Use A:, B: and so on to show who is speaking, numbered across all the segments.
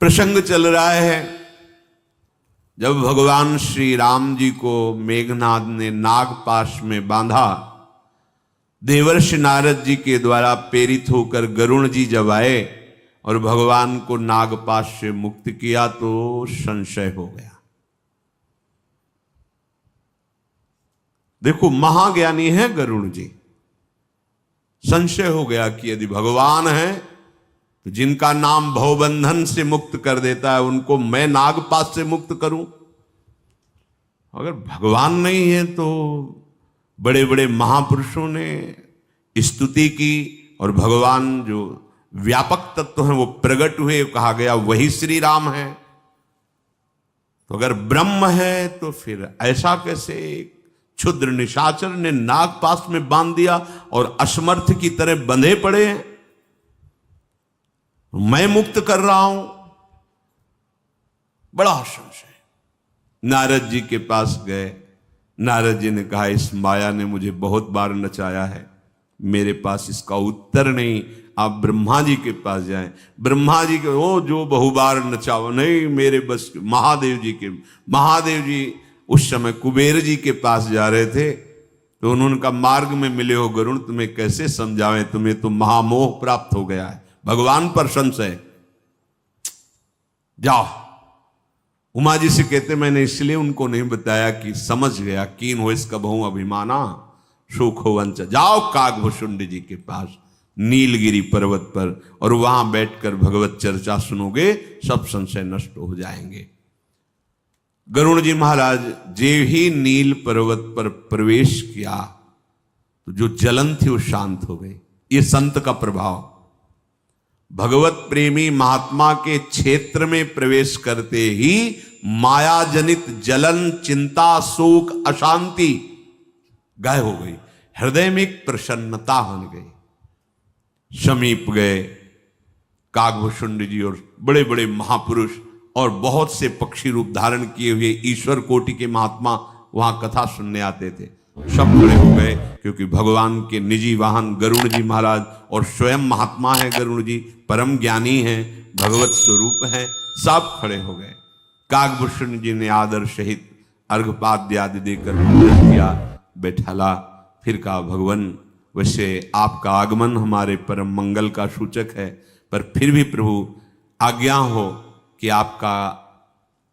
A: प्रसंग चल रहा है। जब भगवान श्री राम जी को मेघनाद ने नागपाश में बांधा, देवर्षि नारद जी के द्वारा प्रेरित होकर गरुण जी जब आए और भगवान को नागपाश से मुक्त किया तो संशय हो गया। देखो, महाज्ञानी है गरुण जी। संशय हो गया कि यदि भगवान है तो जिनका नाम भवबंधन से मुक्त कर देता है उनको मैं नागपाश से मुक्त करूं। अगर भगवान नहीं है तो बड़े बड़े महापुरुषों ने स्तुति की और भगवान जो व्यापक तत्व हैं वो प्रकट हुए, कहा गया वही श्री राम है। तो अगर ब्रह्म है तो फिर ऐसा कैसे क्षुद्र निशाचर ने नागपाश में बांध दिया और असमर्थ की तरह बंधे पड़े हैं, मैं मुक्त कर रहा हूं। बड़ा संशय। नारद जी के पास गए। नारद जी ने कहा, इस माया ने मुझे बहुत बार नचाया है, मेरे पास इसका उत्तर नहीं, आप ब्रह्मा जी के पास जाएं। ब्रह्मा जी के वो जो बहुबार नचाओ, नहीं मेरे बस। महादेव जी उस समय कुबेर जी के पास जा रहे थे तो उन्होंने कहा, मार्ग में मिले हो गरुण, तुम्हें कैसे समझावें, तुम्हें तो महामोह प्राप्त हो गया है, भगवान पर संशय, जाओ। उमा जी से कहते, मैंने इसलिए उनको नहीं बताया कि समझ गया, कीन हो इसका बहु अभिमाना सुख हो वंच। जाओ कागभुषुंड जी के पास नीलगिरी पर्वत पर, और वहां बैठकर भगवत चर्चा सुनोगे, सब संशय नष्ट हो जाएंगे। गरुण जी महाराज जे ही नील पर्वत पर प्रवेश किया तो जो जलन थी वो शांत हो गई। ये संत का प्रभाव। भगवत प्रेमी महात्मा के क्षेत्र में प्रवेश करते ही माया जनित जलन, चिंता, शोक, अशांति गायब हो गई। हृदय में एक प्रसन्नता बन गई। समीप गए कागभुषुंड जी और बड़े बड़े महापुरुष और बहुत से पक्षी रूप धारण किए हुए ईश्वर कोटि के महात्मा वहां कथा सुनने आते थे। सब खड़े हो गए क्योंकि भगवान के निजी वाहन गरुण जी महाराज और स्वयं महात्मा है गरुण जी, परम ज्ञानी हैं, भगवत स्वरूप हैं। सब खड़े हो गए। कागभूषण जी ने आदर सहित अर्घपाद्य आदि देकर पूजन किया, बैठाला। फिर कहा, भगवान वैसे आपका आगमन हमारे परम मंगल का सूचक है, पर फिर भी प्रभु आज्ञा हो कि आपका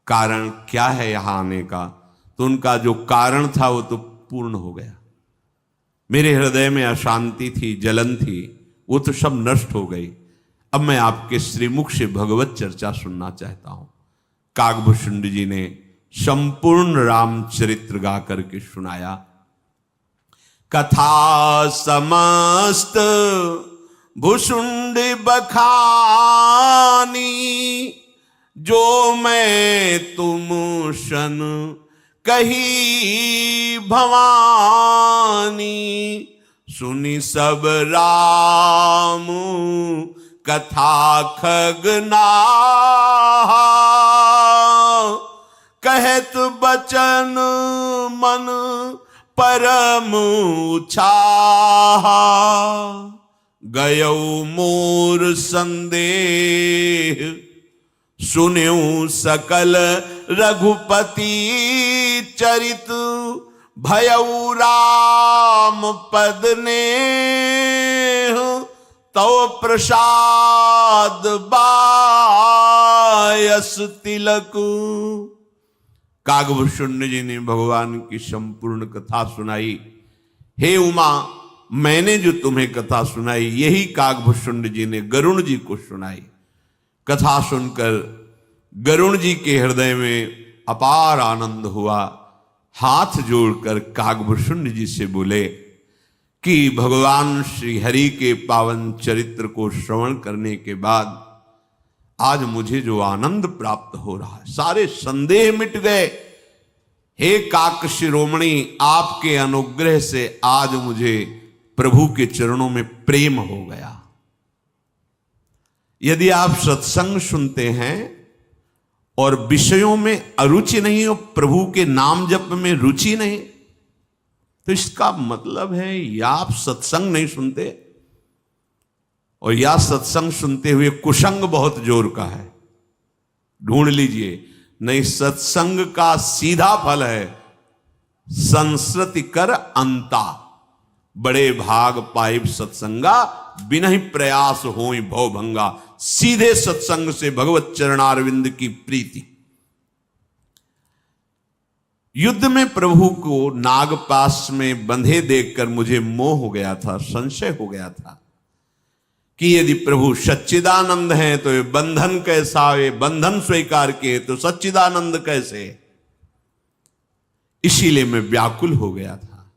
A: कारण क्या है यहां आने का। तो उनका जो कारण था वो तो पूर्ण हो गया। मेरे हृदय में अशांति थी, जलन थी, वो तो सब नष्ट हो गई। अब मैं आपके श्रीमुख से भगवत चर्चा सुनना चाहता हूं। कागभूषुंड जी ने संपूर्ण रामचरित्र गा करके सुनाया। कथा समस्त भुषुंड बखानी, जो मैं तुम शन कही भवानी। सुनी सब राम कथा खगना, कहत बचन मन परम उछाहा। गयो मोर संदेह, सुन्यू सकल रघुपति चरित। भयउ राम पद ने तो प्रसाद बायस तिलक। कागभूषुंड जी ने भगवान की संपूर्ण कथा सुनाई। हे उमा, मैंने जो तुम्हें कथा सुनाई यही कागभूषुंड जी ने गरुण जी को सुनाई। कथा सुनकर गरुण जी के हृदय में अपार आनंद हुआ। हाथ जोड़कर कागभूषुंड जी से बोले कि भगवान श्री हरि के पावन चरित्र को श्रवण करने के बाद आज मुझे जो आनंद प्राप्त हो रहा है, सारे संदेह मिट गए। हे काक शिरोमणि, आपके अनुग्रह से आज मुझे प्रभु के चरणों में प्रेम हो गया। यदि आप सत्संग सुनते हैं और विषयों में अरुचि नहीं हो, प्रभु के नाम जप में रुचि नहीं, तो इसका मतलब है या आप सत्संग नहीं सुनते और या सत्संग सुनते हुए कुसंग बहुत जोर का है। ढूंढ लीजिए। नहीं, सत्संग का सीधा फल है संस्कृति कर अंता, बड़े भाग पाइब सत्संगा, बिना ही प्रयास होई भव भंगा। सीधे सत्संग से भगवत चरणारविंद की प्रीति। युद्ध में प्रभु को नागपाश में बंधे देखकर मुझे मोह हो गया था, संशय हो गया था कि यदि प्रभु सच्चिदानंद हैं तो ये बंधन कैसा, ये बंधन स्वीकार किए तो सच्चिदानंद कैसे। इसीलिए मैं व्याकुल हो गया था।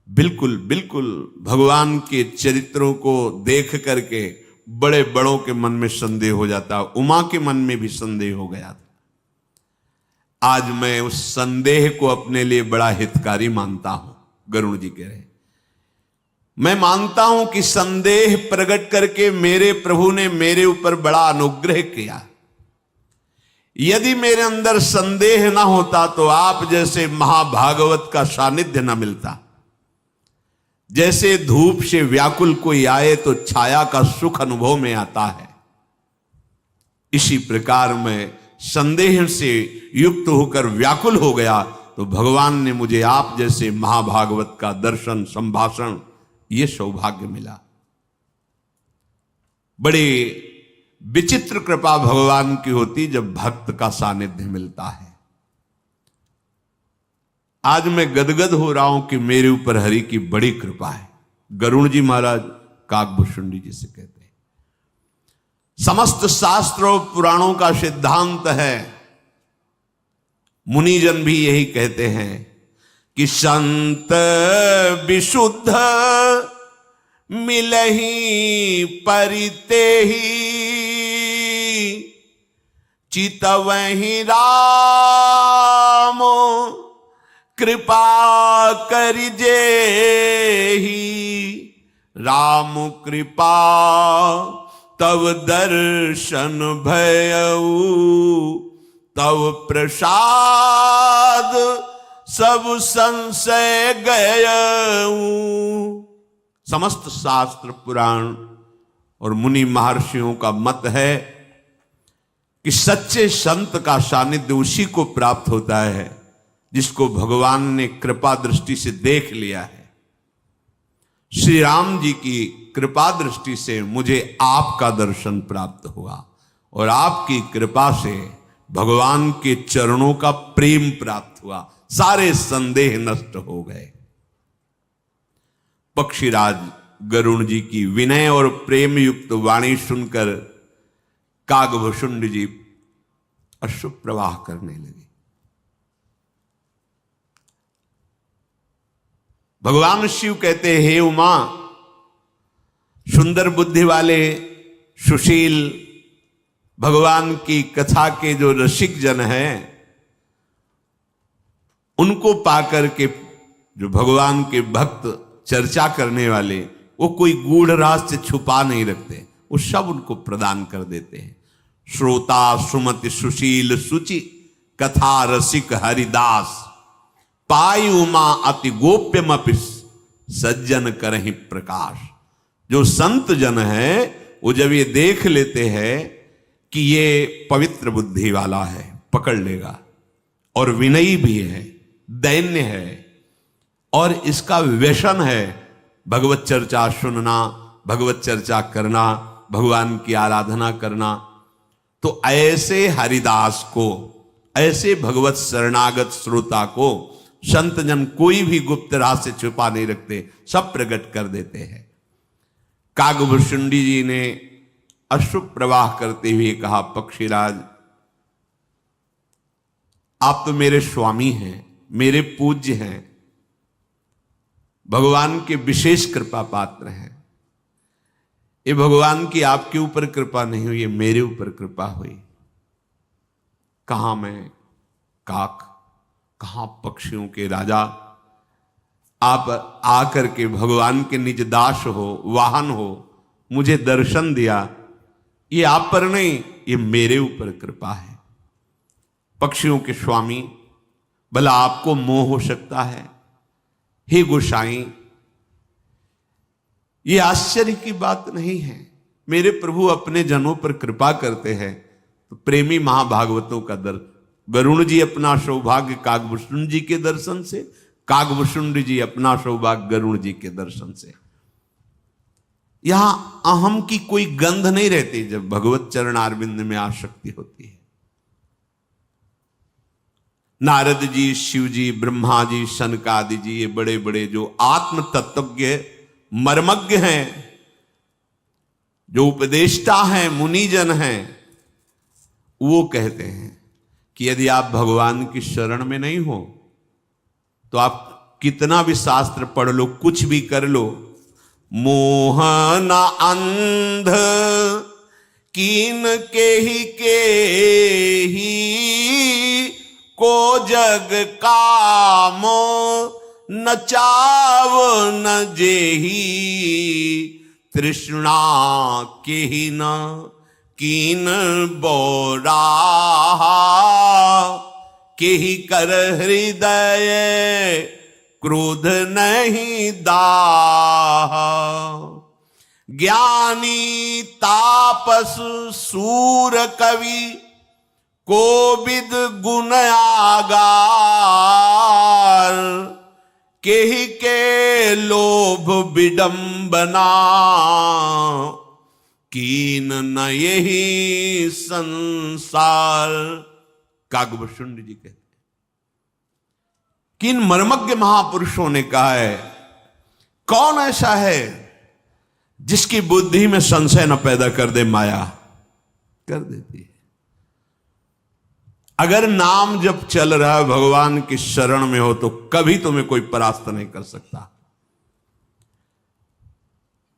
A: बिल्कुल बिल्कुल भगवान के चरित्रों को देख करके बड़े बड़ों के मन में संदेह हो जाता, उमा के मन में भी संदेह हो गया था। आज मैं उस संदेह को अपने लिए बड़ा हितकारी मानता हूं। गरुड़ जी कह रहे, मैं मानता हूं कि संदेह प्रकट करके मेरे प्रभु ने मेरे ऊपर बड़ा अनुग्रह किया। यदि मेरे अंदर संदेह ना होता तो आप जैसे महाभागवत का सानिध्य न मिलता। जैसे धूप से व्याकुल कोई आए तो छाया का सुख अनुभव में आता है, इसी प्रकार मैं संदेह से युक्त होकर व्याकुल हो गया तो भगवान ने मुझे आप जैसे महाभागवत का दर्शन, संभाषण, ये सौभाग्य मिला। बड़े विचित्र कृपा भगवान की होती जब भक्त का सानिध्य मिलता है। आज मैं गदगद हो रहा हूं कि मेरे ऊपर हरि की बड़ी कृपा है। गरुड़ जी महाराज काकभूषुंडी जी से कहते हैं, समस्त शास्त्र और पुराणों का सिद्धांत है, मुनिजन भी यही कहते हैं कि संत विशुद्ध मिलहि परिते ही, चितवहि राम कृपा करिजे ही। राम कृपा तव दर्शन भयऊ, तव प्रसाद सब संशय गयऊ। समस्त शास्त्र, पुराण और मुनि महर्षियों का मत है कि सच्चे संत का सानिध्य उसी को प्राप्त होता है जिसको भगवान ने कृपा दृष्टि से देख लिया है। श्री राम जी की कृपा दृष्टि से मुझे आपका दर्शन प्राप्त हुआ और आपकी कृपा से भगवान के चरणों का प्रेम प्राप्त हुआ। सारे संदेह नष्ट हो गए। पक्षीराज गरुड़ जी की विनय और प्रेम युक्त वाणी सुनकर काकभूषुंडी जी अश्रु प्रवाह करने लगे। भगवान शिव कहते, हे उमा, सुंदर बुद्धि वाले सुशील भगवान की कथा के जो रसिक जन हैं, उनको पाकर के जो भगवान के भक्त चर्चा करने वाले, वो कोई गूढ़ राज से छुपा नहीं रखते, वो सब उनको प्रदान कर देते हैं। श्रोता सुमति सुशील सुचि कथा रसिक हरिदास, पाई उमा अति गोप्यमपि सज्जन करहि प्रकाश। जो संत जन है वो जब ये देख लेते हैं कि ये पवित्र बुद्धि वाला है, पकड़ लेगा, और विनयी भी है, दैन्य है, और इसका व्यसन है भगवत चर्चा सुनना, भगवत चर्चा करना, भगवान की आराधना करना, तो ऐसे हरिदास को, ऐसे भगवत शरणागत श्रोता को संत जन कोई भी गुप्त राज से छुपा नहीं रखते, सब प्रकट कर देते हैं। काकभूषुंडी जी ने अश्रु प्रवाह करते हुए कहा, पक्षीराज, आप तो मेरे स्वामी हैं, मेरे पूज्य हैं, भगवान के विशेष कृपा पात्र हैं। ये भगवान की आपके ऊपर कृपा नहीं हुई, मेरे ऊपर कृपा हुई। कहां मैं काक, कहां पक्षियों के राजा, आप आकर के भगवान के निज दास हो, वाहन हो, मुझे दर्शन दिया। ये आप पर नहीं, ये मेरे ऊपर कृपा है। पक्षियों के स्वामी, भला आपको मोह हो सकता है? हे गोसाई, ये आश्चर्य की बात नहीं है। मेरे प्रभु अपने जनों पर कृपा करते हैं तो प्रेमी महाभागवतों का गरुण जी अपना सौभाग्य कागभूषुंड जी के दर्शन से, कागभूषुंड जी अपना सौभाग्य गरुण जी के दर्शन से। यहां अहम की कोई गंध नहीं रहती जब भगवत चरण अरविंद में आसक्ति होती है। नारद जी, शिव जी, ब्रह्मा जी, शनकादि जी, ये बड़े बड़े जो आत्म तत्वज्ञ मर्मज्ञ हैं, जो उपदेष्टा हैं, मुनिजन हैं, वो कहते हैं कि यदि आप भगवान की शरण में नहीं हो तो आप कितना भी शास्त्र पढ़ लो, कुछ भी कर लो, मोह न अंध कीन के ही को जग कामो न चाव न जेही तृष्णा के ही न कीन बोरा के ही कर हृदय क्रोध नहीं दाह। ज्ञानी तापस सूर कवि कोविद गुण आगार केहि के लोभ विडंबना कीन न यही संसार। कागभूषुंड जी कहते हैं, किन मर्मज्ञ महापुरुषों ने कहा है, कौन ऐसा है जिसकी बुद्धि में संशय न पैदा कर दे माया? कर देती है। अगर नाम जब चल रहा है, भगवान की शरण में हो, तो कभी तुम्हें कोई परास्त नहीं कर सकता।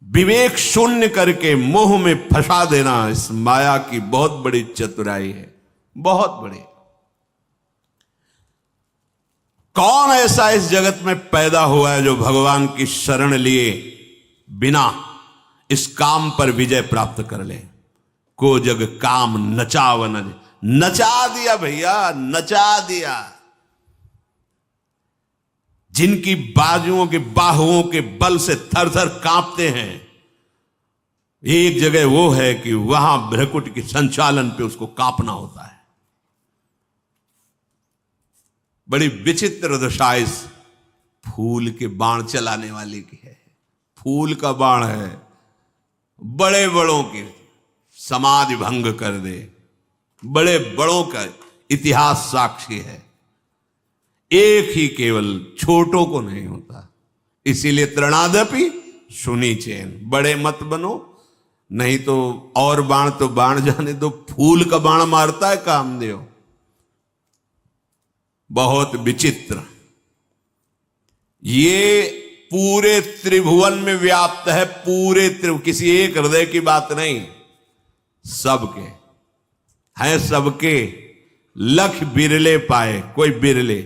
A: विवेक शून्य करके मोह में फंसा देना इस माया की बहुत बड़ी चतुराई है, बहुत बड़ी। कौन ऐसा इस जगत में पैदा हुआ है जो भगवान की शरण लिए बिना इस काम पर विजय प्राप्त कर ले? को जग काम नचाव न, नचा दिया भैया, नचा दिया। जिनकी बाजुओं के बाहुओं के बल से थर थर कांपते हैं, एक जगह वो है कि वहां भ्रकुट के संचालन पे उसको कांपना होता है। बड़ी विचित्र दशा इस फूल के बाण चलाने वाले की है। फूल का बाण है, बड़े बड़ों की समाधि भंग कर दे, बड़े बड़ों का इतिहास साक्षी है। एक ही केवल छोटों को नहीं होता। इसीलिए तृणादपि सुनी चैन, बड़े मत बनो, नहीं तो और बाण तो बाण जाने दो, फूल का बाण मारता है कामदेव। बहुत विचित्र। ये पूरे त्रिभुवन में व्याप्त है, पूरे किसी एक हृदय की बात नहीं, सबके है, सबके। लख बिरले पाए, कोई बिरले।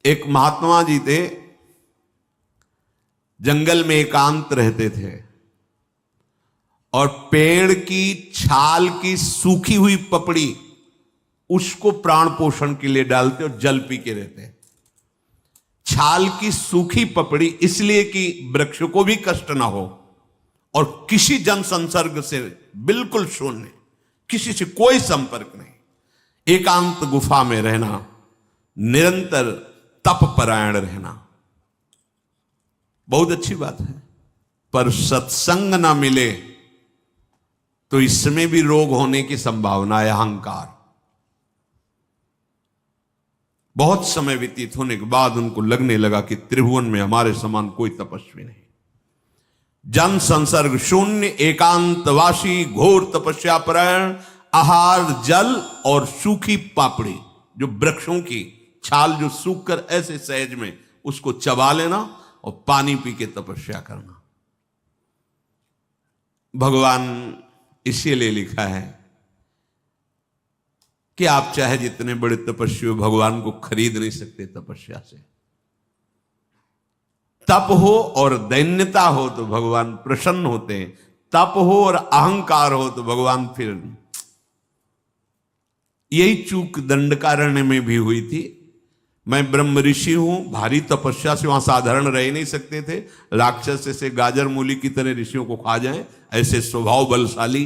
A: एक महात्मा जी थे, जंगल में एकांत रहते थे और पेड़ की छाल की सूखी हुई पपड़ी उसको प्राण पोषण के लिए डालते और जल पी के रहते। छाल की सूखी पपड़ी इसलिए कि वृक्ष को भी कष्ट ना हो और किसी जन संसर्ग से बिल्कुल शून्य, किसी से कोई संपर्क नहीं, एकांत गुफा में रहना, निरंतर तप परायण रहना, बहुत अच्छी बात है। पर सत्संग ना मिले तो इसमें भी रोग होने की संभावना है, अहंकार। बहुत समय व्यतीत होने के बाद उनको लगने लगा कि त्रिभुवन में हमारे समान कोई तपस्वी नहीं। जन संसर्ग शून्य, एकांतवासी, घोर तपस्या परायण, आहार जल और सूखी पापड़ी, जो वृक्षों की छाल जो सूख कर ऐसे सहज में उसको चबा लेना और पानी पी के तपस्या करना। भगवान इसीलिए लिखा है कि आप चाहे जितने बड़े तपस्वी हो, भगवान को खरीद नहीं सकते तपस्या से। तप हो और दैन्यता हो तो भगवान प्रसन्न होते हैं, तप हो और अहंकार हो तो भगवान फिर। यही चूक दंडकारण्य में भी हुई थी। मैं ब्रह्म ऋषि हूं, भारी तपस्या से वहां साधारण रह नहीं सकते थे, राक्षस से गाजर मूली की तरह ऋषियों को खा जाएं, ऐसे स्वभाव बलशाली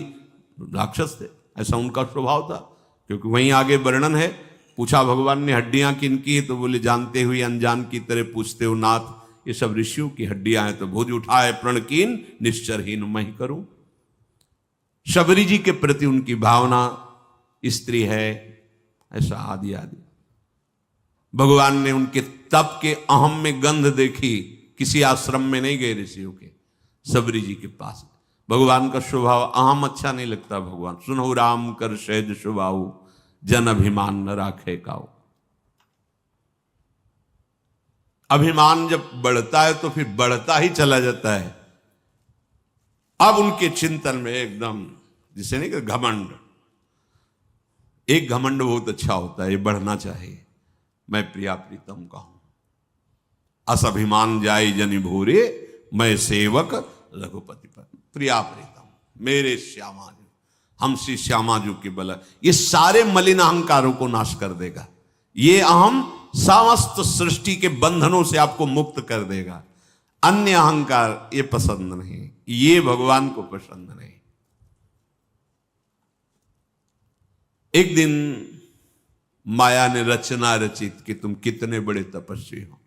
A: राक्षस थे, ऐसा उनका स्वभाव था। क्योंकि वहीं आगे वर्णन है। पूछा भगवान ने हड्डियां किन की, तो बोले जानते हुए अनजान की तरह पूछते हो नाथ, ये सब ऋषियों की हड्डियां हैं। तो भुज उठाए प्रणकीन निश्चरहीन मैं करूं। शबरी जी के प्रति उनकी भावना स्त्री है, ऐसा आदि आदि। भगवान ने उनके तप के अहम में गंध देखी। किसी आश्रम में नहीं गए ऋषियों के, शबरी जी के पास। भगवान का स्वभाव अहम अच्छा नहीं लगता। भगवान सुनो राम कर सहज स्वभाव, जन अभिमान न राखे काऊ। अभिमान जब बढ़ता है तो फिर बढ़ता ही चला जाता है। अब उनके चिंतन में एकदम, जिसे नहीं कि घमंड, एक घमंड बहुत अच्छा होता है, ये बढ़ना चाहिए। मैं प्रिया प्रीतम का हूं, अस अभिमान जाय जनि भोरे, मैं सेवक रघुपति पर। प्रिया प्रीतम मेरे श्यामा जी, हम श्री श्यामा जी के बल, ये सारे मलिन अहंकारों को नाश कर देगा। ये अहम समस्त सृष्टि के बंधनों से आपको मुक्त कर देगा। अन्य अहंकार ये पसंद नहीं, ये भगवान को पसंद नहीं। एक दिन माया ने रचना रचित कि तुम कितने बड़े तपस्वी हो।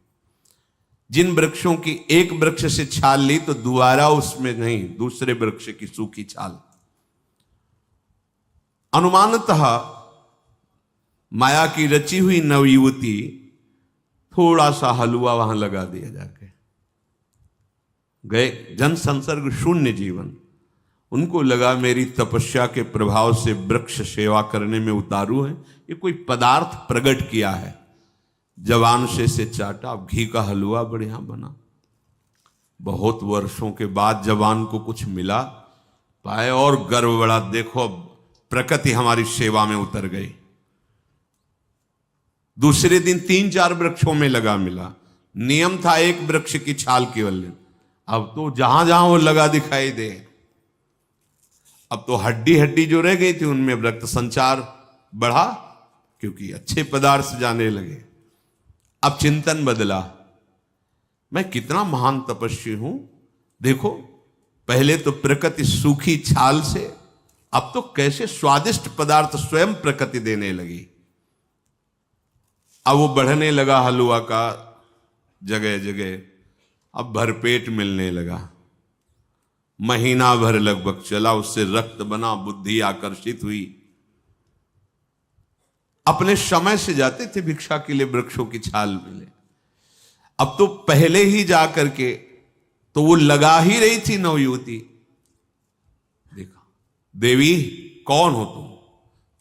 A: जिन वृक्षों की एक वृक्ष से छाल ली तो दोबारा उसमें नहीं, दूसरे वृक्ष की सूखी छाल। अनुमानतः माया की रची हुई नवयुवती थोड़ा सा हलवा वहां लगा दिया जाके गए। जन संसर्ग शून्य जीवन। उनको लगा मेरी तपस्या के प्रभाव से वृक्ष सेवा करने में उतारू है, ये कोई पदार्थ प्रकट किया है। जवान से चाटा, घी का हलवा बढ़िया बना। बहुत वर्षों के बाद जवान को कुछ मिला, पाए और गर्व बड़ा, देखो प्रकृति हमारी सेवा में उतर गई। दूसरे दिन 3-4 वृक्षों में लगा मिला। नियम था एक वृक्ष की छाल केवल, अब तो जहां जहां वो लगा दिखाई दे। अब तो हड्डी हड्डी जो रह गई थी उनमें रक्त संचार बढ़ा, क्योंकि अच्छे पदार्थ जाने लगे। अब चिंतन बदला, मैं कितना महान तपस्वी हूं। देखो पहले तो प्रकृति सूखी छाल से, अब तो कैसे स्वादिष्ट पदार्थ स्वयं प्रकृति देने लगी। अब वो बढ़ने लगा हलवा का जगह जगह, अब भरपेट मिलने लगा। महीना भर लगभग चला, उससे रक्त बना, बुद्धि आकर्षित हुई। अपने समय से जाते थे भिक्षा के लिए वृक्षों की छाल मिले। अब तो पहले ही जा करके तो वो लगा ही रही थी नवयुवती। देखा, देवी कौन हो तुम?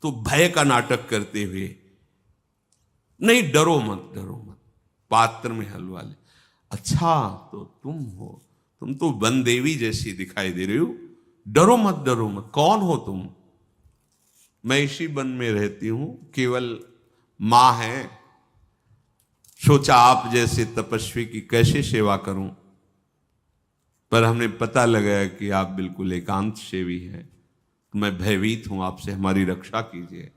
A: तो भय का नाटक करते हुए, नहीं डरो मत, डरो मत। पात्र में हलवा ले। अच्छा तो तुम हो, तुम तो वन देवी जैसी दिखाई दे रही हो, डरो मत, डरो मत। कौन हो तुम? मैं इसी वन में रहती हूं, केवल मां है। सोचा आप जैसे तपस्वी की कैसे सेवा करूं, पर हमने पता लगाया कि आप बिल्कुल एकांत सेवी हैं। मैं भयभीत हूं, आपसे हमारी रक्षा कीजिए।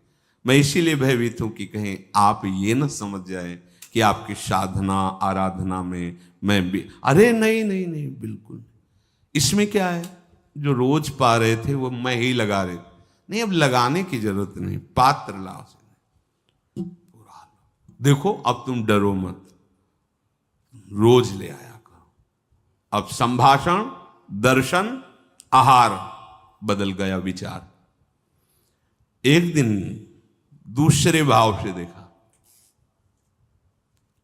A: मैं इसीलिए भयभीत हूं कि कहीं आप ये न समझ जाए कि आपकी साधना आराधना में मैं भी। अरे नहीं नहीं नहीं, बिल्कुल। इसमें क्या है, जो रोज पा रहे थे वो मैं ही लगा रहे थे। नहीं, अब लगाने की जरूरत नहीं, पात्र लाओ से पूरा। देखो अब तुम डरो मत, रोज ले आया करो। अब संभाषण, दर्शन, आहार बदल गया विचार। एक दिन दूसरे भाव से देखा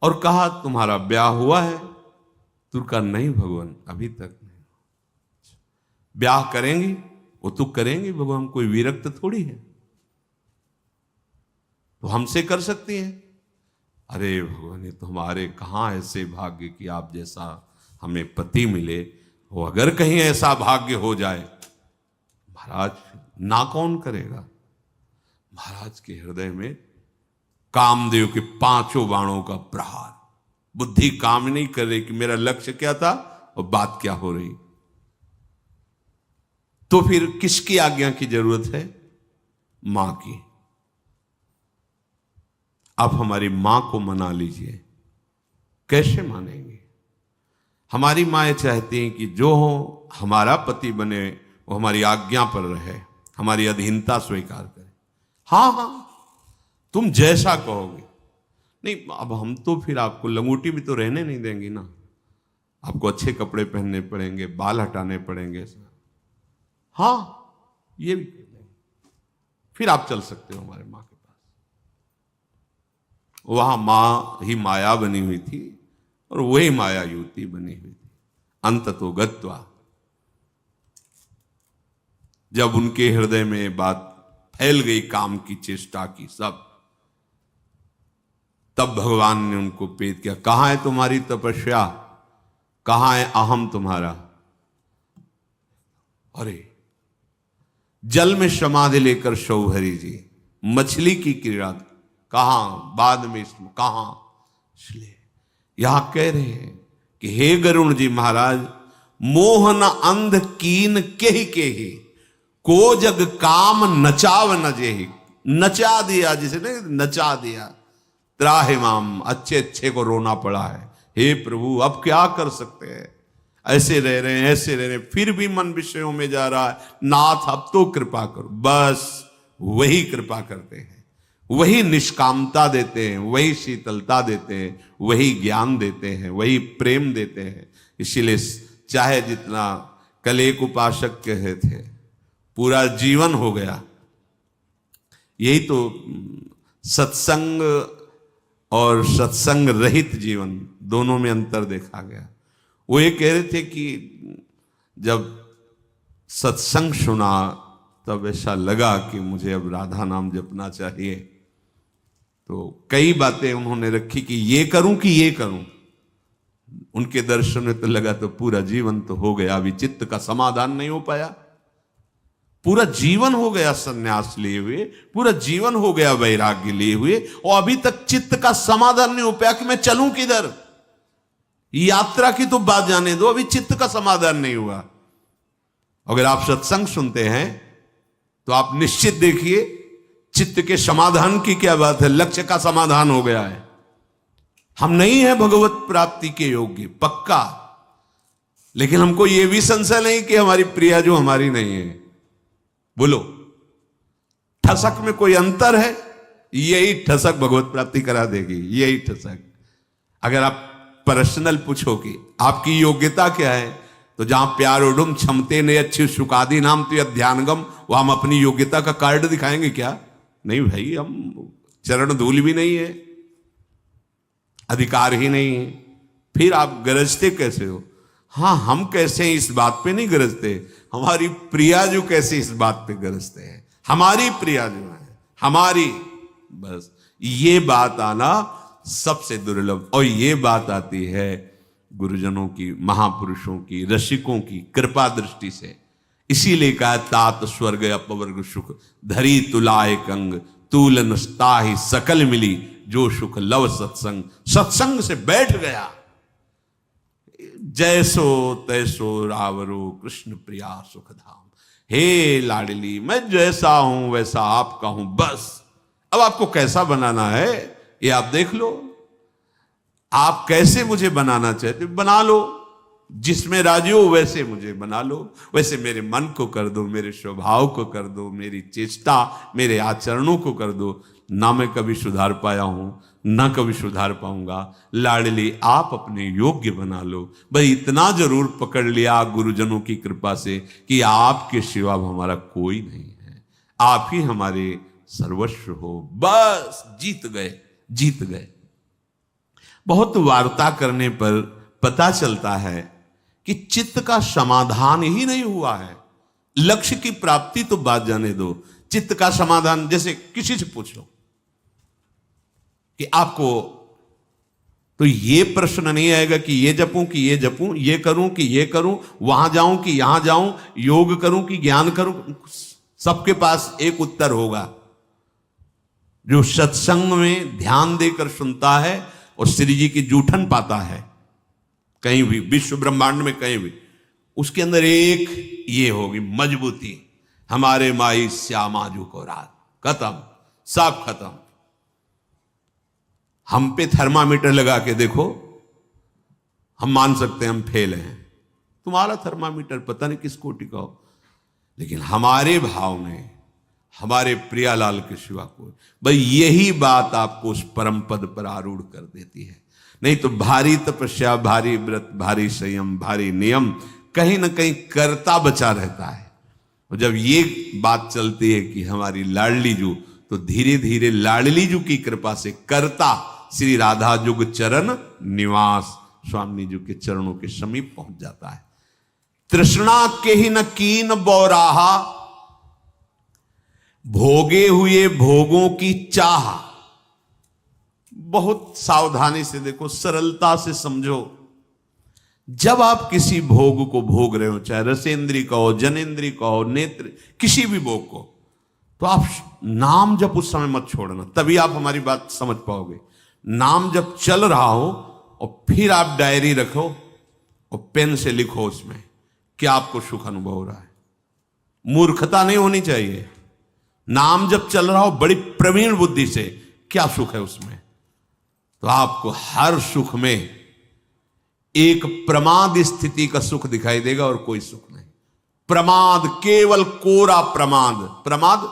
A: और कहा तुम्हारा ब्याह हुआ है? तू कहा नहीं भगवान, अभी तक नहीं। ब्याह करेंगी? वो तो करेंगे भगवान, कोई विरक्त थोड़ी है, तो हमसे कर सकती हैं। अरे भगवान, ये तो हमारे कहाँ ऐसे भाग्य कि आप जैसा हमें पति मिले। वो अगर कहीं ऐसा भाग्य हो जाए महाराज, ना कौन करेगा? महाराज के हृदय में कामदेव के 5 बाणों का प्रहार। बुद्धि काम नहीं कर रही कि मेरा लक्ष्य क्या था और बात क्या हो रही। तो फिर किसकी आज्ञा की जरूरत है? मां की। आप हमारी मां को मना लीजिए। कैसे मानेंगे? हमारी मां चाहती हैं कि जो हो हमारा पति बने, वो हमारी आज्ञा पर रहे, हमारी अधीनता स्वीकार करे। हाँ हाँ, तुम जैसा कहोगे। नहीं, अब हम तो फिर आपको लंगोटी भी तो रहने नहीं देंगे ना, आपको अच्छे कपड़े पहनने पड़ेंगे, बाल हटाने पड़ेंगे। हाँ, ये भी फिर आप चल सकते हो हमारे माँ के पास। वहां माँ ही माया बनी हुई थी और वही माया युवती बनी हुई थी। अंततो गत्वा जब उनके हृदय में बात फैल गई काम की चेष्टा की सब, तब भगवान ने उनको पेद किया। कहां है तुम्हारी तपस्या, कहां है अहम तुम्हारा? अरे जल में समाधि लेकर शौहरी जी मछली की क्रीड़ा, कहां बाद में इसमें कहां? इसलिए यहां कह रहे हैं कि हे गरुण जी महाराज, मोहन अंध कीन के को जग काम नचाव नजेहि। नचा दिया, जिसे नहीं नचा दिया। त्राहिमाम, अच्छे अच्छे को रोना पड़ा है। हे प्रभु अब क्या कर सकते हैं, ऐसे रह रहे हैं, ऐसे रह रहे हैं, फिर भी मन विषयों में जा रहा है। नाथ अब तो कृपा करो। बस वही कृपा करते हैं, वही निष्कामता देते हैं, वही शीतलता देते हैं, वही ज्ञान देते हैं, वही प्रेम देते हैं। इसीलिए चाहे जितना, कल एक उपासक कहे थे पूरा जीवन हो गया। यही तो सत्संग और सत्संग रहित जीवन दोनों में अंतर देखा गया। वो ये कह रहे थे कि जब सत्संग सुना तब ऐसा लगा कि मुझे अब राधा नाम जपना चाहिए। तो कई बातें उन्होंने रखी कि ये करूं कि ये करूं। उनके दर्शन में तो लगा तो पूरा जीवन तो हो गया, अभी चित्त का समाधान नहीं हो पाया। पूरा जीवन हो गया सन्यास लिए हुए, पूरा जीवन हो गया वैराग्य लिए हुए, और अभी तक चित्त का समाधान नहीं हो पाया कि मैं चलूं किधर। यात्रा की तो बात जाने दो, अभी चित्त का समाधान नहीं हुआ। अगर आप सत्संग सुनते हैं तो आप निश्चित देखिए चित्त के समाधान की क्या बात है, लक्ष्य का समाधान हो गया है। हम नहीं है भगवत प्राप्ति के योग्य, पक्का, लेकिन हमको यह भी संशय नहीं कि हमारी प्रिया जो हमारी नहीं है। बोलो, ठसक में कोई अंतर है? यही ठसक भगवत प्राप्ति करा देगी, यही ठसक। अगर आप पर्सनल पूछो कि आपकी योग्यता क्या है, तो जहां प्यार उडुम क्षमते ने अच्छी सुकादि नाम तो ध्यानगम, वह हम अपनी योग्यता का कार्ड दिखाएंगे क्या? नहीं भाई, हम चरण धूल भी नहीं है, अधिकार ही नहीं है। फिर आप गरजते कैसे हो? हाँ, हम कैसे हैं इस बात पे नहीं गरजते, हमारी प्रिया जो कैसे इस बात पे गरजते हैं। हमारी प्रिया जो है हमारी, बस ये बात आना सबसे दुर्लभ। और ये बात आती है गुरुजनों की, महापुरुषों की, रसिकों की कृपा दृष्टि से। इसीलिए कहा तात स्वर्ग अपवर्ग सुख धरी तुलाए कंग तूलन ताहि सकल मिली जो सुख लव सत्संग। सत्संग से बैठ गया, जैसो तैसो रावरो कृष्ण प्रिया सुख धाम। हे लाडली, मैं जैसा हूं वैसा आपका हूं, बस अब आपको कैसा बनाना है ये आप देख लो। आप कैसे मुझे बनाना चाहते बना लो, जिसमें राजी हो वैसे मुझे बना लो, वैसे मेरे मन को कर दो, मेरे स्वभाव को कर दो, मेरी चेष्टा मेरे आचरणों को कर दो। ना मैं कभी सुधार पाया हूं, ना कभी सुधार पाऊंगा। लाडली आप अपने योग्य बना लो। भाई इतना जरूर पकड़ लिया गुरुजनों की कृपा से कि आपके सिवा हमारा कोई नहीं है, आप ही हमारे सर्वस्व हो। बस जीत गए, जीत गए। बहुत वार्ता करने पर पता चलता है कि चित्त का समाधान ही नहीं हुआ है। लक्ष्य की प्राप्ति तो बात जाने दो, चित्त का समाधान, जैसे किसी से पूछ लो कि आपको तो ये प्रश्न नहीं आएगा कि ये जपूं कि ये जपूं, ये करूं कि ये करूं, वहां जाऊं कि यहां जाऊं, योग करूं कि ज्ञान करूं। सबके पास एक उत्तर होगा। जो सत्संग में ध्यान देकर सुनता है और श्री जी की जूठन पाता है, कहीं भी विश्व ब्रह्मांड में कहीं भी, उसके अंदर एक ये होगी मजबूती, हमारे माई श्यामा जू को रात, खत्म, सब खत्म। हम पे थर्मामीटर लगा के देखो, हम मान सकते हैं हम फेल हैं। तुम्हारा थर्मामीटर पता नहीं किस कोटि का हो, लेकिन हमारे भाव में, हमारे प्रियालाल के सिवा कोई। भाई यही बात आपको उस परम पद पर आरूढ़ कर देती है। नहीं तो भारी तपस्या, भारी व्रत, भारी संयम, भारी नियम, कहीं ना कहीं कर्ता बचा रहता है। और जब ये बात चलती है कि हमारी लाडली जू, तो धीरे धीरे लाडली जू की कृपा से कर्ता श्री राधा जुग चरण निवास स्वामी जी के चरणों के समीप पहुंच जाता है। तृष्णा के ही न कीन बौराहा, भोगे हुए भोगों की चाह। बहुत सावधानी से देखो, सरलता से समझो। जब आप किसी भोग को भोग रहे हो, चाहे रसेंद्री का हो, जनेंद्री का हो, नेत्र, किसी भी भोग को, तो आप नाम जप उस समय मत छोड़ना, तभी आप हमारी बात समझ पाओगे। नाम जब चल रहा हो और फिर आप डायरी रखो और पेन से लिखो उसमें क्या आपको सुख अनुभव हो रहा है। मूर्खता नहीं होनी चाहिए। नाम जब चल रहा हो बड़ी प्रवीण बुद्धि से क्या सुख है उसमें, तो आपको हर सुख में एक प्रमाद स्थिति का सुख दिखाई देगा और कोई सुख नहीं। प्रमाद, केवल कोरा प्रमाद। प्रमाद,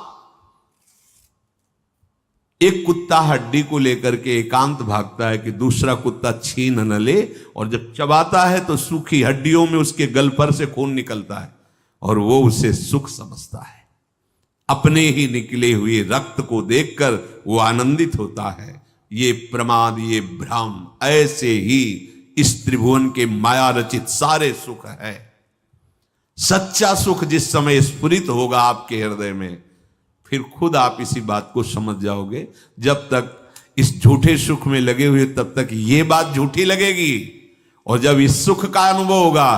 A: एक कुत्ता हड्डी को लेकर के एकांत भागता है कि दूसरा कुत्ता छीन न ले, और जब चबाता है तो सूखी हड्डियों में उसके गल पर से खून निकलता है और वो उसे सुख समझता है। अपने ही निकले हुए रक्त को देखकर वो आनंदित होता है। ये प्रमाद, ये भ्रम, ऐसे ही इस त्रिभुवन के माया रचित सारे सुख है। सच्चा सुख जिस समय स्फुरित होगा आपके हृदय में, फिर खुद आप इसी बात को समझ जाओगे। जब तक इस झूठे सुख में लगे हुए तब तक ये बात झूठी लगेगी, और जब इस सुख का अनुभव होगा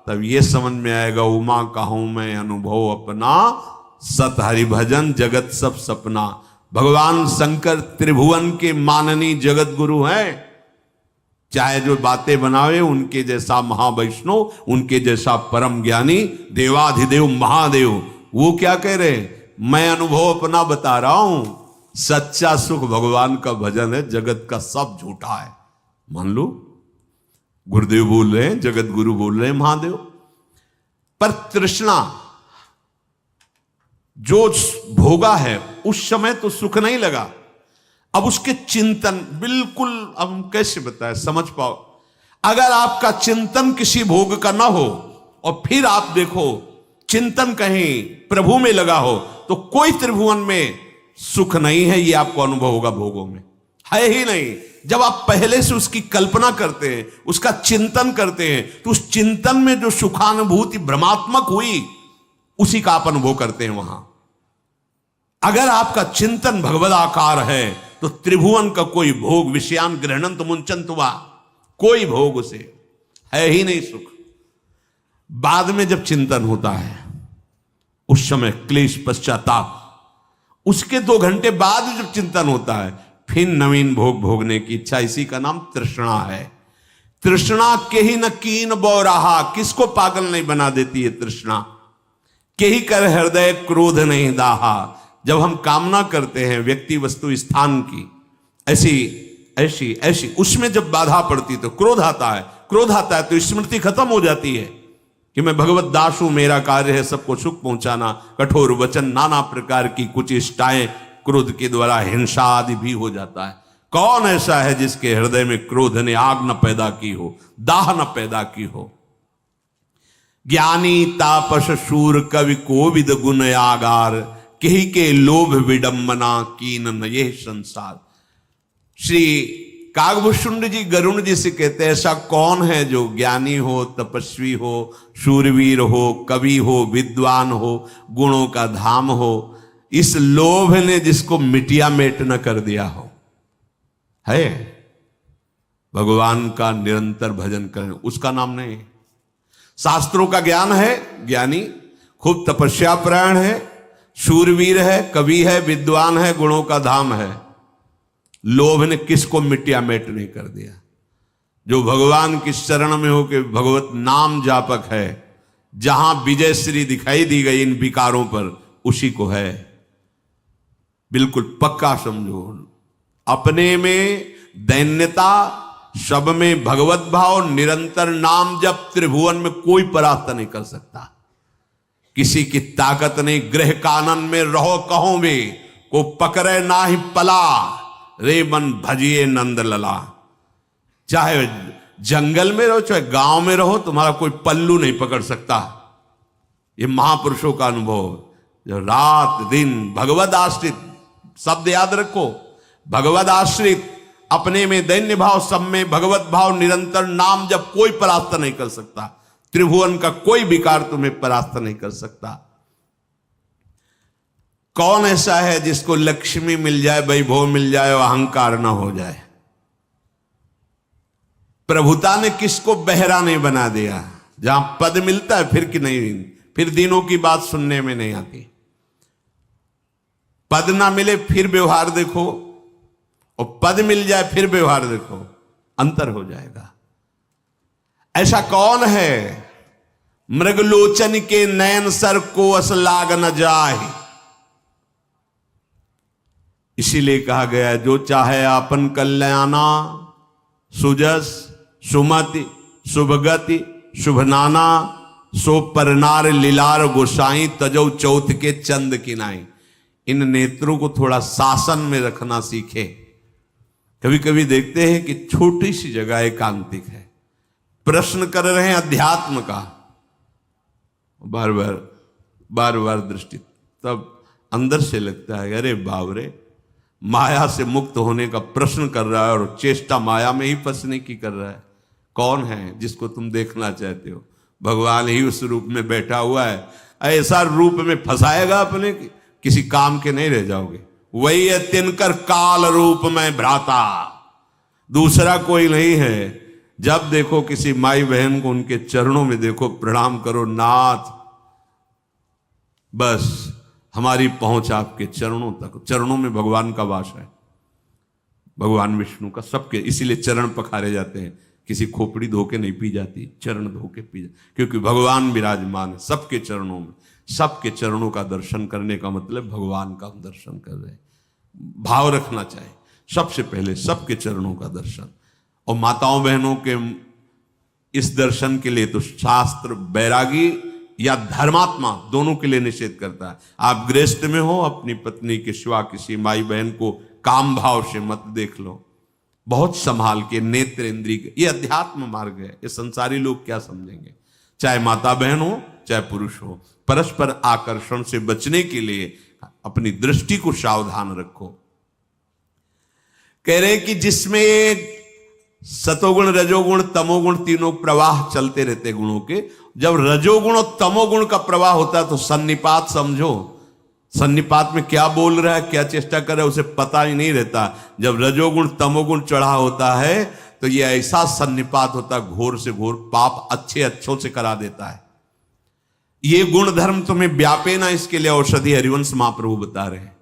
A: तब ये समझ में आएगा, उमा कहूं मैं अनुभव अपना, सत हरि भजन जगत सब सपना। भगवान शंकर त्रिभुवन के माननीय जगत गुरु हैं। चाहे जो बातें बनावे, उनके जैसा महावैष्णव, उनके जैसा परम ज्ञानी देवाधिदेव महादेव, वो क्या कह रहे हैं, मैं अनुभव अपना बता रहा हूं। सच्चा सुख भगवान का भजन है, जगत का सब झूठा है। मान लो गुरुदेव बोल रहे हैं, जगत गुरु बोल रहे हैं, महादेव। पर तृष्णा जो भोगा है उस समय तो सुख नहीं लगा। अब उसके चिंतन, बिल्कुल, अब हम कैसे बताएं, समझ पाओ। अगर आपका चिंतन किसी भोग का ना हो और फिर आप देखो चिंतन कहीं प्रभु में लगा हो, तो कोई त्रिभुवन में सुख नहीं है, ये आपको अनुभव होगा भोगों में, है ही नहीं। जब आप पहले से उसकी कल्पना करते हैं, उसका चिंतन करते हैं, तो उस चिंतन में जो सुखानुभूति भ्रमात्मक हुई, उसी का आप अनुभव करते हैं वहां। अगर आपका चिंतन भगवदाकार है तो त्रिभुवन का कोई भोग, विषयान ग्रहणंत मुंचंत हुआ, कोई भोग उसे है ही नहीं सुख। बाद में जब चिंतन होता है उस समय क्लेश, पश्चाताप, उसके 2 घंटे बाद जब चिंतन होता है फिर नवीन भोग भोगने की इच्छा। इसी का नाम तृष्णा है। तृष्णा के ही न कीन बौराहा, किसको पागल नहीं बना देती है तृष्णा। के ही कर हृदय क्रोध नहीं दाहा। जब हम कामना करते हैं व्यक्ति, वस्तु, स्थान की, ऐसी ऐसी ऐसी, उसमें जब बाधा पड़ती तो क्रोध आता है। क्रोध आता है तो स्मृति खत्म हो जाती है कि मैं भगवत दास हूं, मेरा कार्य है सबको सुख पहुंचाना। कठोर वचन, नाना प्रकार की कुछ इष्टाएं क्रोध के द्वारा हिंसा आदि भी हो जाता है। कौन ऐसा है जिसके हृदय में क्रोध ने आग न पैदा की हो, दाह न पैदा की हो। ज्ञानी तापस शूर कवि कोविद गुण आगार, कही के लोभ विडंबना कीन न ये संसार। श्री कागभूषुंड जी गरुण जी से कहते हैं, ऐसा कौन है जो ज्ञानी हो, तपस्वी हो, शूरवीर हो, कवि हो, विद्वान हो, गुणों का धाम हो, इस लोभ ने जिसको मिटिया मेट न कर दिया हो। है भगवान का निरंतर भजन करें, उसका नाम नहीं। शास्त्रों का ज्ञान है, ज्ञानी, खूब तपस्या परायण है, शूरवीर है, कवि है, विद्वान है, गुणों का धाम है। लोभ ने किसको मिट्टिया मेट नहीं कर दिया। जो भगवान की शरण में हो के भगवत नाम जापक है, जहां विजय श्री दिखाई दी गई इन विकारों पर, उसी को है। बिल्कुल पक्का समझो। अपने में दैन्यता, सब में भगवत भाव, निरंतर नाम जप, त्रिभुवन में कोई परास्त नहीं कर सकता। किसी की ताकत नहीं, गृह कानन में रहो कहो भी, को पकड़े ना ही पला, रे मन भजिए नंद लला। चाहे जंगल में रहो चाहे गांव में रहो, तुम्हारा कोई पल्लू नहीं पकड़ सकता। ये महापुरुषों का अनुभव, जो रात दिन भगवद आश्रित, शब्द याद रखो, भगवद आश्रित, अपने में दैन्य भाव, सब में भगवत भाव, निरंतर नाम जब कोई परास्त नहीं कर सकता। त्रिभुवन का कोई विकार तुम्हें परास्त नहीं कर सकता। कौन ऐसा है जिसको लक्ष्मी मिल जाए, वैभव मिल जाए और अहंकार ना हो जाए? प्रभुता ने किसको बहरा नहीं बना दिया? जहां पद मिलता है फिर कि नहीं, फिर दिनों की बात सुनने में नहीं आती। पद ना मिले फिर व्यवहार देखो, और पद मिल जाए फिर व्यवहार देखो, अंतर हो जाएगा। ऐसा कौन है? मृगलोचन के नयन सर को अस लाग न जाए। इसीलिए कहा गया, जो चाहे आपन कल्याणा, सुजस सुमति शुभगति शुभनाना, सो परनार लीलार गोसाई, तजौ चौथ के चंद किनाई। इन नेत्रों को थोड़ा शासन में रखना सीखे। कभी कभी देखते हैं कि छोटी सी जगह एकांतिक है, प्रश्न कर रहे हैं अध्यात्म का, बार बार दृष्टि, तब अंदर से लगता है अरे बाप रे, माया से मुक्त होने का प्रश्न कर रहा है और चेष्टा माया में ही फंसने की कर रहा है। कौन है जिसको तुम देखना चाहते हो? भगवान ही उस रूप में बैठा हुआ है। ऐसा रूप में फंसाएगा अपने, किसी काम के नहीं रह जाओगे। वही है तिनकर काल रूप में भ्राता, दूसरा कोई नहीं है। जब देखो किसी माई बहन को उनके चरणों में देखो, प्रणाम करो, नाथ बस हमारी पहुंच आपके चरणों तक। चरणों में भगवान का वास है, भगवान विष्णु का, सबके। इसीलिए चरण पखारे जाते हैं, किसी खोपड़ी धो के नहीं पी जाती, चरण धो के पी जाती, क्योंकि भगवान विराजमान है सबके चरणों में। सबके चरणों का दर्शन करने का मतलब भगवान का हम दर्शन कर रहे हैं। भाव रखना चाहिए सबसे पहले, सबके चरणों का दर्शन। और माताओं बहनों के इस दर्शन के लिए तो शास्त्र बैरागी या धर्मात्मा दोनों के लिए निषेध करता है। आप गृहस्थ में हो, अपनी पत्नी के सिवा किसी माई बहन को काम भाव से मत देख लो, बहुत संभाल के। नेत्र इंद्रिय, ये अध्यात्म मार्ग है। ये संसारी लोग क्या समझेंगे? चाहे माता बहन हो चाहे पुरुष हो, परस्पर आकर्षण से बचने के लिए अपनी दृष्टि को सावधान रखो। कह रहे कि जिसमें सतोगुण रजोगुण तमोगुण तीनों प्रवाह चलते रहते गुणों के, जब रजोगुण और तमोगुण का प्रवाह होता है तो सन्निपात समझो। सन्निपात में क्या बोल रहा है, क्या चेष्टा कर रहा है, उसे पता ही नहीं रहता। जब रजोगुण तमोगुण चढ़ा होता है तो ये ऐसा सन्निपात होता है, घोर से घोर पाप अच्छे अच्छों से करा देता है। ये गुण धर्म तुम्हें व्यापे ना, इसके लिए औषधि हरिवंश महाप्रभु बता रहे हैं।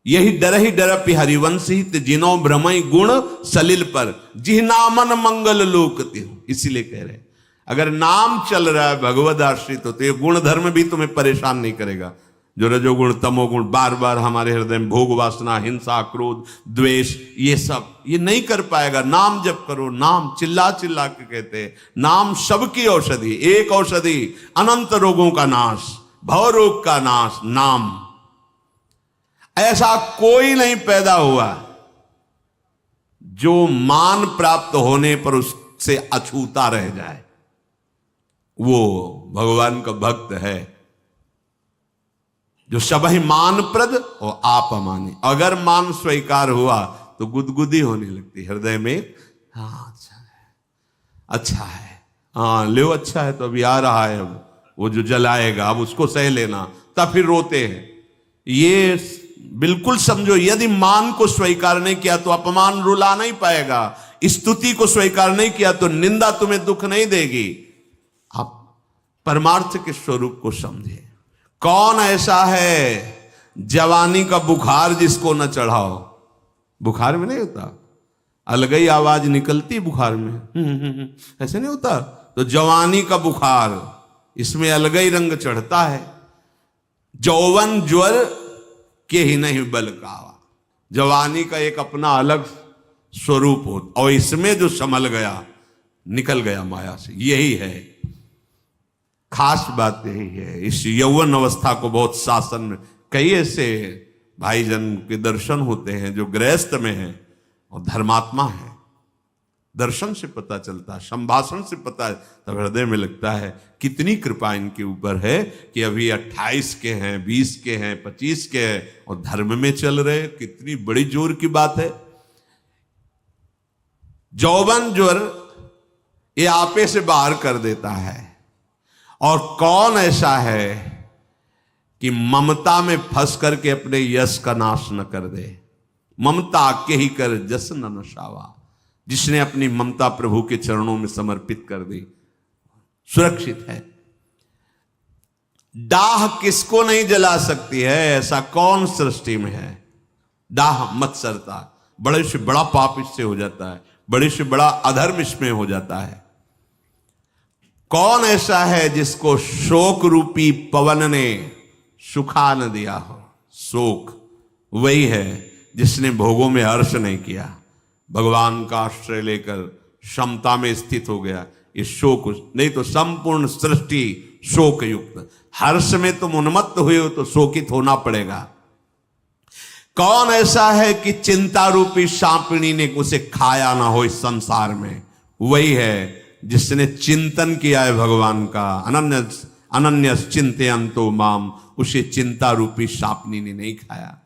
A: यही डर ही डरपि हरिवंश ही जिनो भ्रमई गुण सलिल पर, जिह नामन मंगल लोकति। इसीलिए कह रहे हैं अगर नाम चल रहा है भगवद आश्रित हो तो ये गुण धर्म भी तुम्हें परेशान नहीं करेगा। जो रजोगुण तमोगुण बार बार हमारे हृदय में भोग वासना, हिंसा, क्रोध, द्वेष, ये सब ये नहीं कर पाएगा। नाम जप करो, नाम चिल्ला चिल्ला के कहते हैं, नाम सबकी औषधि, एक औषधि अनंत रोगों का नाश, भव रोग का नाश, नाम। ऐसा कोई नहीं पैदा हुआ जो मान प्राप्त होने पर उससे अछूता रह जाए, वो भगवान का भक्त है। जो सबहि मान प्रद और आप अमानी। अगर मान स्वीकार हुआ तो गुदगुदी होने लगती हृदय में। हाँ अच्छा है, हाँ ले अच्छा है तो अभी आ रहा है, अब वो जो जलाएगा अब उसको सह लेना, तब फिर रोते हैं। ये बिल्कुल समझो, यदि मान को स्वीकार नहीं किया तो अपमान रुला नहीं पाएगा, स्तुति को स्वीकार नहीं किया तो निंदा तुम्हें दुख नहीं देगी। आप परमार्थ के स्वरूप को समझे। कौन ऐसा है जवानी का बुखार जिसको न चढ़ाओ? बुखार में नहीं होता, अलग ही आवाज निकलती बुखार में, ऐसे नहीं होता। तो जवानी का बुखार, इसमें अलग ही रंग चढ़ता है। जौवन ज्वर के ही नहीं बल कावा। जवानी का एक अपना अलग स्वरूप हो, और इसमें जो संभल गया, निकल गया माया से, यही है। खास बात यही है, इस यौवन अवस्था को बहुत शासन में कई ऐसे भाईजन के दर्शन होते हैं जो गृहस्थ में हैं और धर्मात्मा है। दर्शन से पता चलता है, संभाषण से पता, तब हृदय में लगता है कितनी कृपा इनके ऊपर है कि अभी 28 के हैं, 20 के हैं, 25 के हैं और धर्म में चल रहे। कितनी बड़ी जोर की बात है। यौवन ज्वर ये आपे से बाहर कर देता है। और कौन ऐसा है कि ममता में फंस करके अपने यश का नाश न कर दे। ममता के ही कर जस न नशावा। जिसने अपनी ममता प्रभु के चरणों में समर्पित कर दी सुरक्षित है। डाह किसको नहीं जला सकती है, ऐसा कौन सृष्टि में है। डाह मत्सरता, बड़े से बड़ा पाप इससे हो जाता है, बड़े से बड़ा अधर्म इसमें हो जाता है। कौन ऐसा है जिसको शोक रूपी पवन ने सुखा न दिया हो। शोक वही है जिसने भोगों में हर्ष नहीं किया, भगवान का आश्रय लेकर क्षमता में स्थित हो गया। ये शोक नहीं तो संपूर्ण सृष्टि शोक युक्त। हर्ष में तुम उन्मत्त हुए हो तो शोकित होना पड़ेगा। कौन ऐसा है कि चिंता रूपी सांपिनी ने उसे खाया ना हो इस संसार में। वही है जिसने चिंतन किया है भगवान का। अनन्य चिंतयन्तो माम, उसे चिंता रूपी सांपिनी ने नहीं खाया।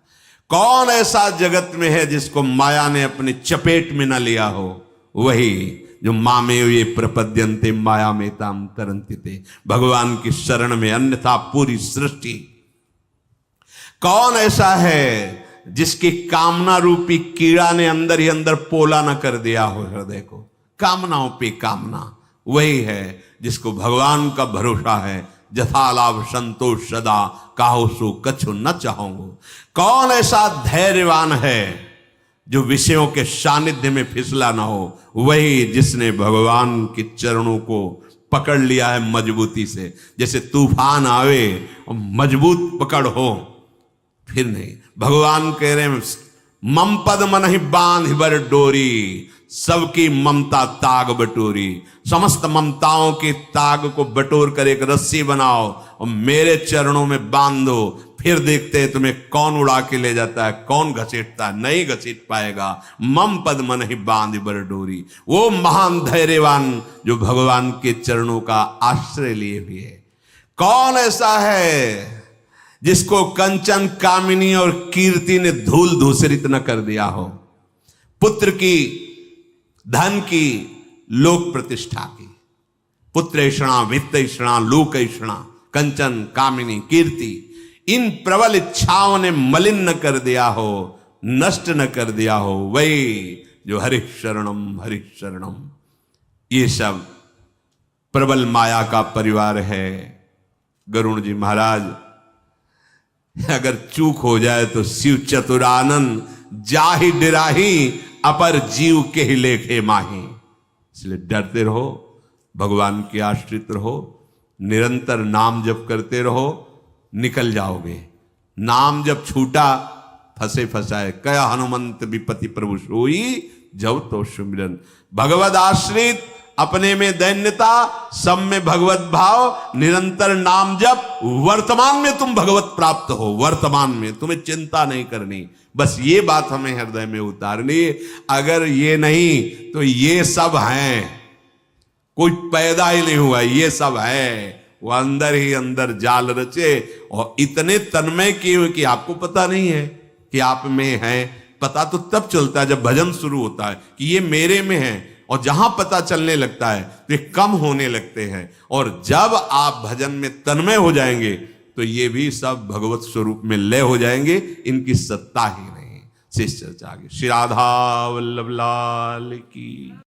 A: कौन ऐसा जगत में है जिसको माया ने अपने चपेट में न लिया हो। वही जो मामे ये प्रपद्यन्ते माया में ताम तरंतिते, भगवान की शरण में, अन्यथा पूरी सृष्टि। कौन ऐसा है जिसकी कामना रूपी कीड़ा ने अंदर ही अंदर पोला न कर दिया हो हृदय को। कामनाओं पे कामना। वही है जिसको भगवान का भरोसा है। जथा लाभ संतोष सदा, काहो सो कछु न चाहूंगो। कौन ऐसा धैर्यवान है जो विषयों के सानिध्य में फिसला ना हो। वही जिसने भगवान के चरणों को पकड़ लिया है मजबूती से। जैसे तूफान आवे और मजबूत पकड़ हो, फिर नहीं। भगवान कह रहे हैं मम पद मन ही बांध बर डोरी, सबकी ममता ताग बटोरी। समस्त ममताओं के ताग को बटोर कर एक रस्सी बनाओ और मेरे चरणों में बांधो। फिर देखते हैं तुम्हें कौन उड़ा के ले जाता है, कौन घसीटता है। नहीं घसीट पाएगा। मम पद मन ही बांध बर डोरी। वो महान धैर्यवान जो भगवान के चरणों का आश्रय लिए हुए है। कौन ऐसा है जिसको कंचन कामिनी और कीर्ति ने धूल धूसरित न कर दिया हो। पुत्र की, धन की, लोक प्रतिष्ठा की। पुत्रेषणा, वित्तेषणा, लोकेषणा, कंचन कामिनी, कीर्ति, इन प्रबल इच्छाओं ने मलिन न कर दिया हो, नष्ट न कर दिया हो। वही जो हरिः शरणम हरिः शरणम। ये सब प्रबल माया का परिवार है। गरुण जी महाराज, अगर चूक हो जाए तो शिव चतुरानंद जाहि डिराही, अपर जीव के ही लेखे माही। इसलिए डरते रहो, भगवान के आश्रित रहो, निरंतर नाम जप करते रहो, निकल जाओगे। नाम जब छूटा फंसे फंसाए, कया हनुमंत विपति प्रभु सोई, जब तो सुमिरन। भगवद आश्रित, अपने में दैन्यता, सब में भगवत भाव, निरंतर नाम जप। वर्तमान में तुम भगवत प्राप्त हो। वर्तमान में तुम्हें चिंता नहीं करनी। बस ये बात हमें हृदय में उतारनी। अगर ये नहीं तो ये सब हैं, कोई पैदा ही नहीं हुआ, ये सब है। वो अंदर ही अंदर जाल रचे और इतने तन्मय किए हुए कि आपको पता नहीं है कि आप में है। पता तो तब चलता है जब भजन शुरू होता है कि ये मेरे में है। और जहां पता चलने लगता है तो ये कम होने लगते हैं। और जब आप भजन में तन्मय हो जाएंगे तो ये भी सब भगवत स्वरूप में लय हो जाएंगे। इनकी सत्ता ही नहीं। शेष चर्चा आगे। श्री राधा वल्लभ लाल की।